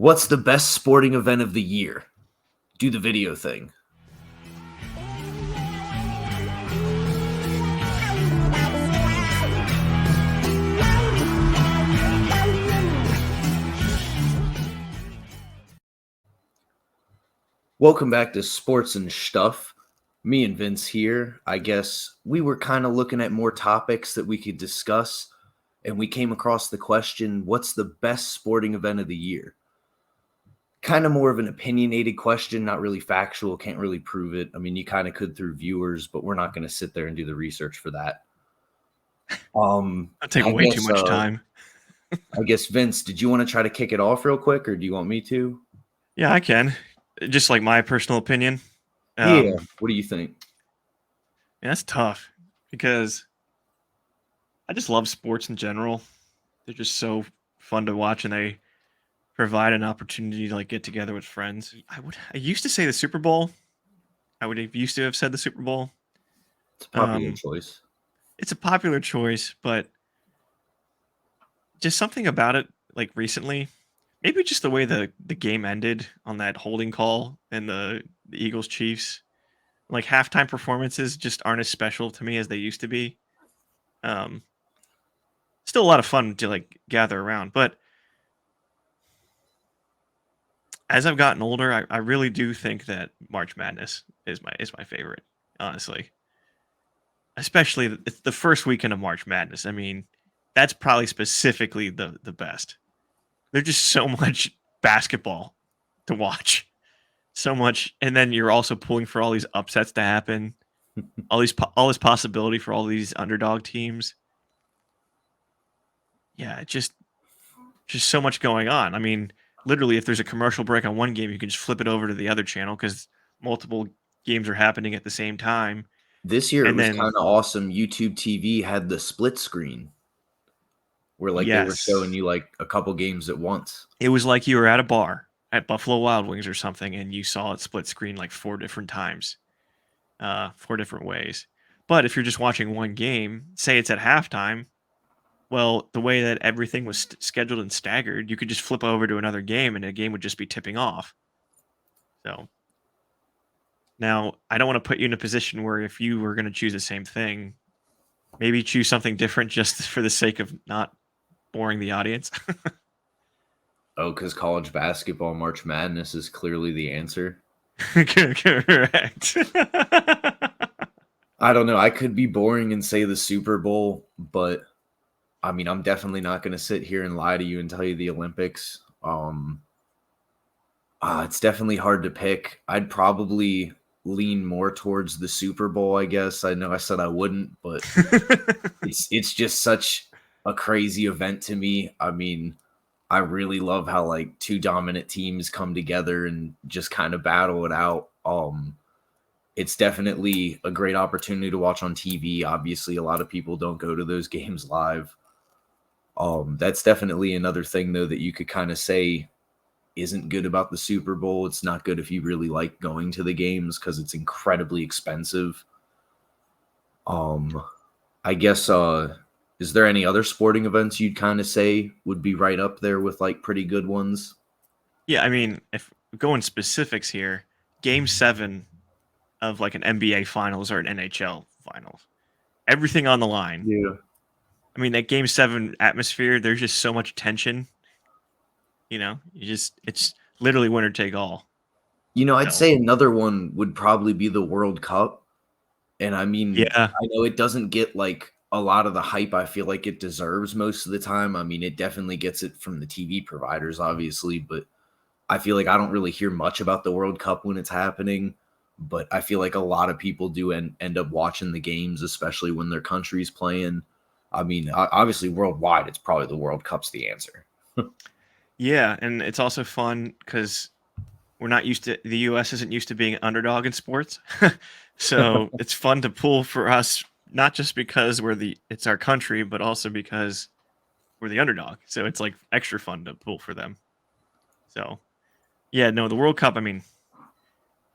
What's the best sporting event of the year? Do the video thing. Welcome back to Sports and Shtuff. Me and Vince here. I guess we were kind of looking at more topics that we could discuss, and we came across the question, what's the best sporting event of the year? Kind of more of an opinionated question, not really factual, can't really prove it. I mean, you kind of could through viewers, but we're not going to sit there and do the research for that. That'll take way too much time. I guess, Vince, did you want to try to kick it off real quick, or do you want me to? Yeah, I can. Just like my personal opinion. Yeah. What do you think? Yeah, that's tough because I just love sports in general. They're just so fun to watch, and they provide an opportunity to like get together with friends. I used to say the Super Bowl. I would have used to have said the Super Bowl. It's a popular choice. It's a popular choice, but just something about it, like recently, maybe just the way the game ended on that holding call and the Eagles Chiefs. Like halftime performances just aren't as special to me as they used to be. Um, Still a lot of fun to like gather around, but as I've gotten older, I really do think that March Madness is my favorite, honestly. Especially the first weekend of March Madness. I mean, that's probably specifically the best. There's just so much basketball to watch, so much, and then you're also pulling for all these upsets to happen, all this possibility for all these underdog teams. Yeah, just so much going on. I mean, literally, if there's a commercial break on one game, you can just flip it over to the other channel because multiple games are happening at the same time. This year it And was then, kind of awesome. YouTube TV had the split screen where like they were showing yes, you like a couple games at once. it was like you were at a bar at Buffalo Wild Wings or something, and you saw it split screen like four different times, four different ways. But if you're just watching one game, say it's at halftime, well, the way that everything was scheduled and staggered, you could just flip over to another game, and the game would just be tipping off. So now, I don't want to put you in a position where if you were going to choose the same thing, maybe choose something different just for the sake of not boring the audience. Oh, because college basketball March Madness is clearly the answer. Correct. I don't know. I could be boring and say the Super Bowl, but I mean, I'm definitely not going to sit here and lie to you and tell you the Olympics. It's definitely hard to pick. I'd probably lean more towards the Super Bowl, I guess. I know I said I wouldn't, but it's just such a crazy event to me. I mean, I really love how like two dominant teams come together and just kind of battle it out. It's definitely a great opportunity to watch on TV. Obviously, a lot of people don't go to those games live. That's definitely another thing though that you could kind of say isn't good about the Super Bowl. It's not good if you really like going to the games because it's incredibly expensive. I guess is there any other sporting events you'd kind of say would be right up there with like pretty good ones? Yeah, I mean, if going specifics here, game 7 of like an NBA finals or an NHL finals, everything on the line. Yeah. I mean, that game 7 atmosphere, there's just so much tension. It's literally winner take all. I'd So, say another one would probably be the World Cup. And I mean, yeah, I know it doesn't get like a lot of the hype I feel like it deserves most of the time. I mean, it definitely gets it from the TV providers, obviously, but I feel like I don't really hear much about the World Cup when it's happening. But I feel like a lot of people do end up watching the games, especially when their country's playing. I mean, obviously, worldwide, it's probably the World Cup's the answer. yeah, and it's also fun because the U.S. isn't used to being an underdog in sports, so it's fun to pull for us, not just because it's our country, but also because we're the underdog. So it's like extra fun to pull for them. So yeah, no, the World Cup. I mean,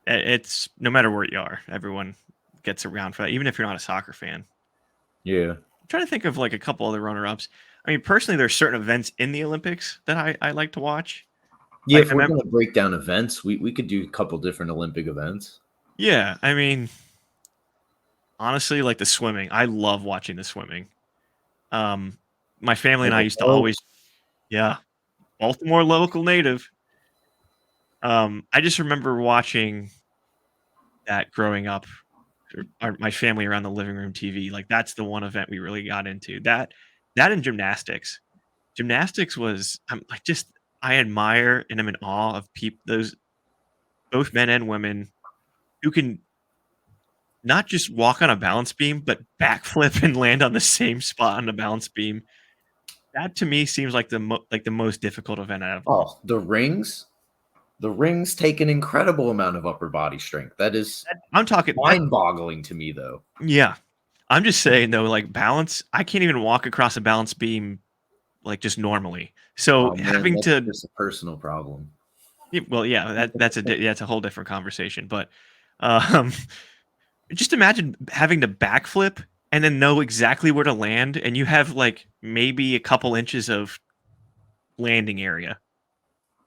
it's no matter where you are, everyone gets around for that, even if you're not a soccer fan. Yeah. I'm trying to think of like a couple other runner-ups. I mean, personally, there's certain events in the Olympics that I like to watch. Yeah, Like if I we're remember, gonna break down events, we could do a couple different Olympic events. yeah. I mean, honestly, like the swimming. I love watching the swimming. Um, my family and I Little used to boat. always, yeah, Baltimore local native. I just remember watching that growing up. My family around the living room TV. Like that's the one event we really got into. That and gymnastics. Gymnastics was I'm like just I admire and am in awe of people those both men and women who can not just walk on a balance beam, but backflip and land on the same spot on the balance beam. That to me seems like the most difficult event out of all. Oh, the rings. The rings take an incredible amount of upper body strength. That is I'm talking that mind-boggling to me, though. yeah. I'm just saying though, like balance, I can't even walk across a balance beam like just normally. So Oh man, having that's to just a personal problem. well, yeah, that's a whole different conversation. But um, just imagine having to backflip and then know exactly where to land, and you have like maybe a couple inches of landing area.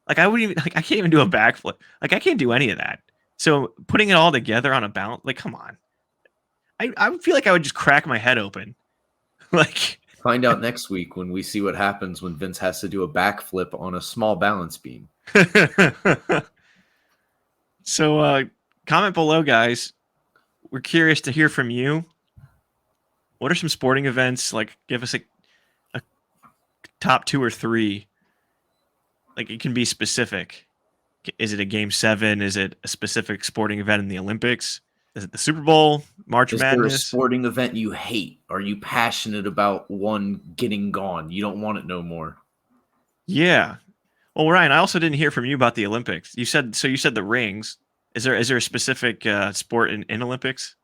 Like I wouldn't even like I can't even do a backflip. Like I can't do any of that. So putting it all together on a balance, like come on, I would feel like I would just crack my head open. Like Find out next week when we see what happens when Vince has to do a backflip on a small balance beam. so comment below, guys. We're curious to hear from you. What are some sporting events? Like give us a top two or three. Like it can be specific. Is it a game seven? Is it a specific sporting event in the Olympics? Is it the Super Bowl? March Is there a Madness? sporting event you hate? Are you passionate about one getting gone? You don't want it no more. Yeah. Well, Ryan, I also didn't hear from you about the Olympics. You said so. You said the rings. Is there a specific sport in Olympics?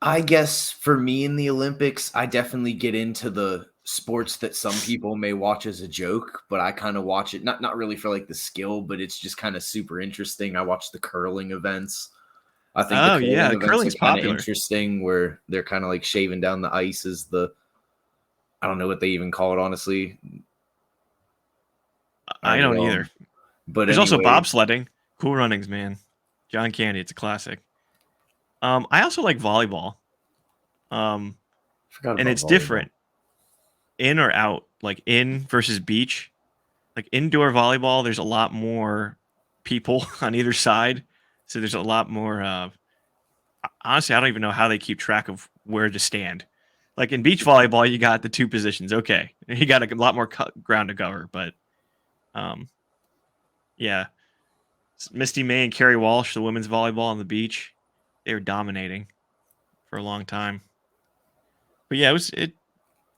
I guess for me in the Olympics, I definitely get into the sports that some people may watch as a joke, but I kind of watch it not really for like the skill, but it's just kind of super interesting. I watch the curling events. I think the Oh curling yeah, events are curling's kind of popular. interesting where they're kind of like shaving down the ice as the I don't know what they even call it honestly. I I don't either. but There's also anyway, bobsledding. Cool Runnings, man. John Candy, it's a classic. I also like volleyball. Um, forgot and about it's volleyball. different in or out, like in versus beach. Like indoor volleyball, there's a lot more people on either side, so there's a lot more. Honestly, I don't even know how they keep track of where to stand. Like in beach volleyball, you got the two positions. Okay, you got a lot more ground to cover, but um, yeah, Misty May and Carrie Walsh, the women's volleyball on the beach, they were dominating for a long time. But yeah, it was it.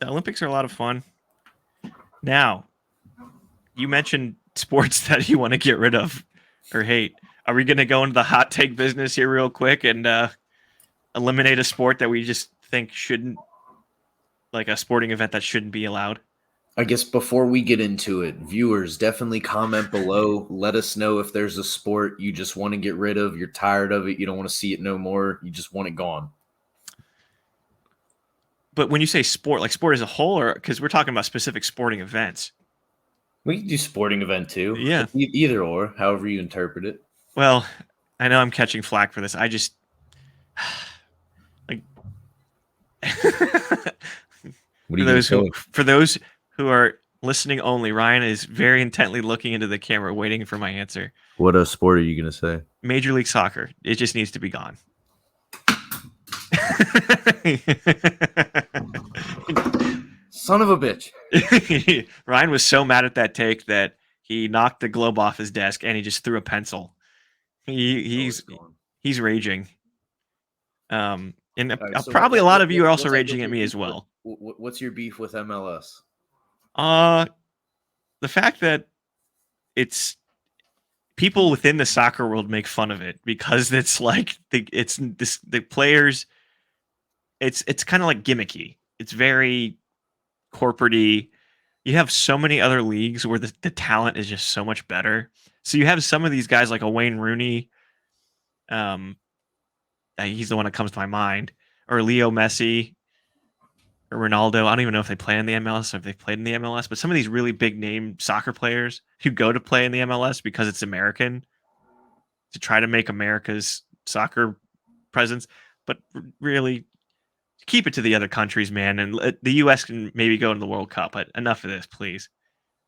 The Olympics are a lot of fun. Now, you mentioned sports that you want to get rid of or hate. Are we going to go into the hot take business here real quick and eliminate a sport that we just think shouldn't, like a sporting event that shouldn't be allowed? I guess before we get into it, viewers, definitely comment below. Let us know if there's a sport you just want to get rid of, you're tired of it, you don't want to see it no more, you just want it gone. But when you say sport, like sport as a whole, or because we're talking about specific sporting events? We can do sporting event too. Yeah. It's either or, however you interpret it. Well, I know I'm catching flack for this. I just like What are for you gonna those who say? for those who are listening only, Ryan is very intently looking into the camera, waiting for my answer. What a sport are you gonna say? Major League Soccer. It just needs to be gone. Son of a bitch. Ryan was so mad at that take that he knocked the globe off his desk and he just threw a pencil. He, Oh, he's it's gone. he's raging. And All right, so probably a lot of you are also raging at me as well. what's your beef with MLS? Uh, the fact that it's people within the soccer world make fun of it because it's like the players. It's kind of like gimmicky. It's very corporatey. You have so many other leagues where the talent is just so much better. So you have some of these guys like a Wayne Rooney. Um, he's the one that comes to my mind, or Leo Messi, or Ronaldo. I don't even know if they play in the MLS or if they've played in the MLS, but some of these really big name soccer players who go to play in the MLS because it's American to try to make America's soccer presence, but really keep it to the other countries, man. And the U.S. can maybe go to the World Cup, but enough of this, please.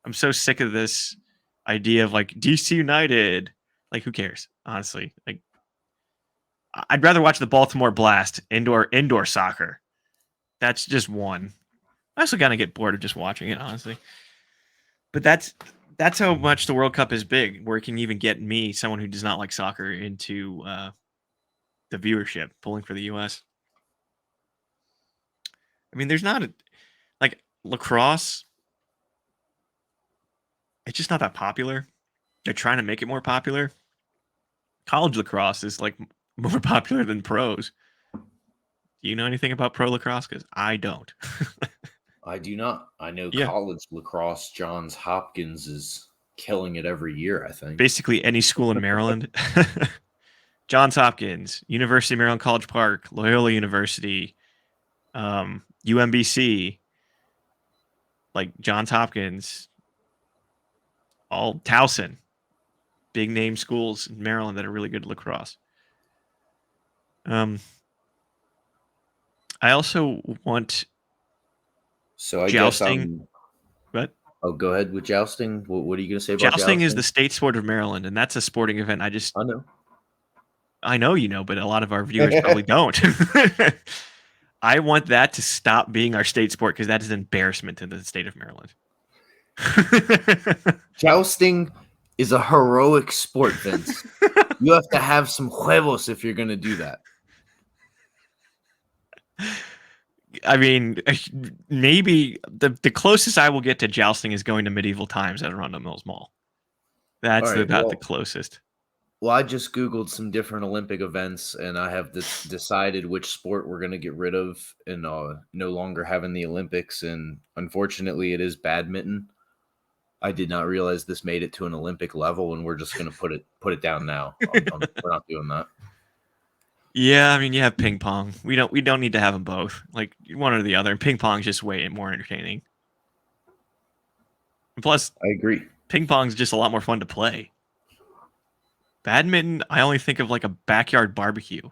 I'm so sick of this idea of like DC United. Like, who cares? Honestly, like, I'd rather watch the Baltimore Blast indoor soccer. That's just one. I also kind of get bored of just watching it, honestly. But that's how much the World Cup is big, where it can even get me, someone who does not like soccer, into the viewership, pulling for the U.S. I mean, there's not like lacrosse. It's just not that popular. They're trying to make it more popular. College lacrosse is like more popular than pros. Do you know anything about pro lacrosse? Because I don't. I do not. I know Yeah. college lacrosse, Johns Hopkins is killing it every year, I think. Basically any school in Maryland. Johns Hopkins, University of Maryland College Park, Loyola University, UMBC, like Johns Hopkins, all Towson, big name schools in Maryland that are really good at lacrosse. I also want So I jousting. guess I'm. What? Oh, go ahead with jousting. What are you going to say about Jousting jousting? is the state sport of Maryland, and that's a sporting event. I know. I know you know, but a lot of our viewers probably don't. I want that to stop being our state sport because that is an embarrassment to the state of Maryland. Jousting is a heroic sport, Vince. You have to have some huevos if you're going to do that. I mean, maybe the closest I will get to jousting is going to medieval times at Arundel Mills Mall. That's about the closest. Well, I just Googled some different Olympic events, and I have decided which sport we're going to get rid of and no longer have in the Olympics. And unfortunately, it is badminton. I did not realize this made it to an Olympic level, and we're just going to put it down now. We're not doing that. Yeah, I mean, you have ping pong. We don't need to have them both. Like one or the other. And ping pong's just way more entertaining. And plus, I agree. Ping pong's just a lot more fun to play. Badminton, I only think of like a backyard barbecue.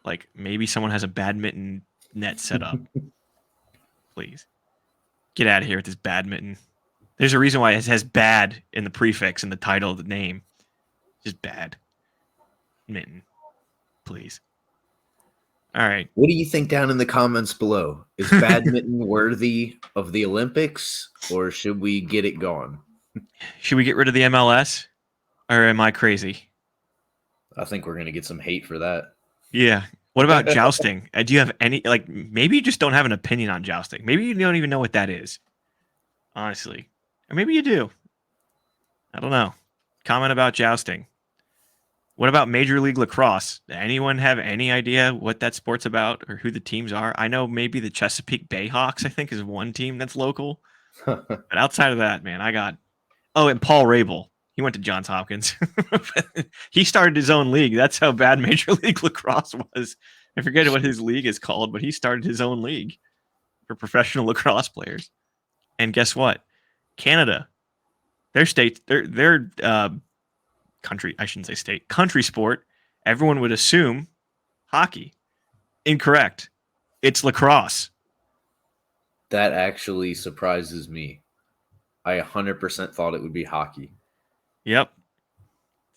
Like maybe someone has a badminton net set up. Please. Get out of here with this badminton. There's a reason why it has bad in the prefix in the title of the name. Just bad. Mitten. Please. All right. What do you think down in the comments below? Is badminton worthy of the Olympics, or should we get it gone? Should we get rid of the MLS? Or am I crazy? I think we're going to get some hate for that. Yeah. What about jousting? Do you have any, like, maybe you just don't have an opinion on jousting. Maybe you don't even know what that is. Honestly. Or maybe you do. I don't know. Comment about jousting. What about Major League Lacrosse? Anyone have any idea what that sport's about or who the teams are? I know maybe the Chesapeake Bayhawks, I think, is one team that's local. But outside of that, man, I got... Oh, and Paul Rabel. He went to Johns Hopkins. He started his own league. That's how bad Major League Lacrosse was. I forget what his league is called, but he started his own league for professional lacrosse players. And guess what? Canada, their state, their country, I shouldn't say state, country sport, everyone would assume hockey. Incorrect. It's lacrosse. That actually surprises me. I 100% thought it would be hockey. Yep.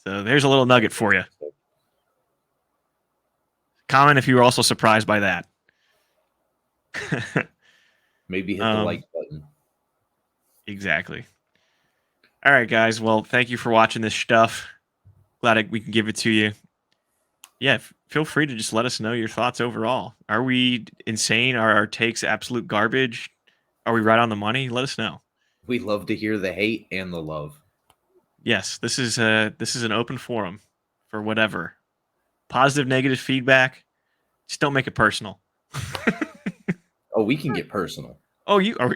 So there's a little nugget for you. Comment if you were also surprised by that. Maybe hit the like button. Exactly. All right, guys. Well, thank you for watching this stuff. Glad we can give it to you. Yeah, feel free to just let us know your thoughts overall. Are we insane? Are our takes absolute garbage? Are we right on the money? Let us know. We love to hear the hate and the love. Yes, this is an open forum for whatever. Positive, negative feedback. Just don't make it personal. Oh, we can get personal. Oh, you are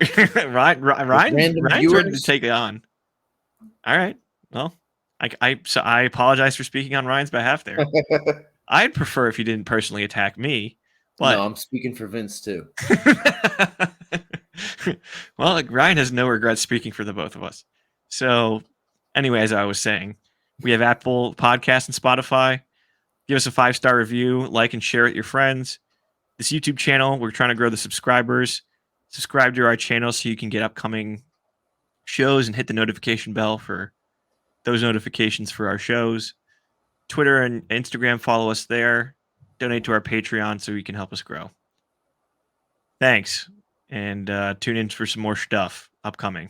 Ryan's ready to take it on. All right. Well, I apologize for speaking on Ryan's behalf there. I'd prefer if you didn't personally attack me, But No, I'm speaking for Vince too. well, Ryan has no regrets speaking for the both of us. So, anyway, as I was saying, we have Apple Podcasts and Spotify. Give us a 5-star review, like and share it with your friends. This YouTube channel, we're trying to grow the subscribers. Subscribe to our channel so you can get upcoming shows and hit the notification bell for those notifications for our shows. Twitter and Instagram, follow us there. Donate to our Patreon so you can help us grow. Thanks. And tune in for some more stuff upcoming.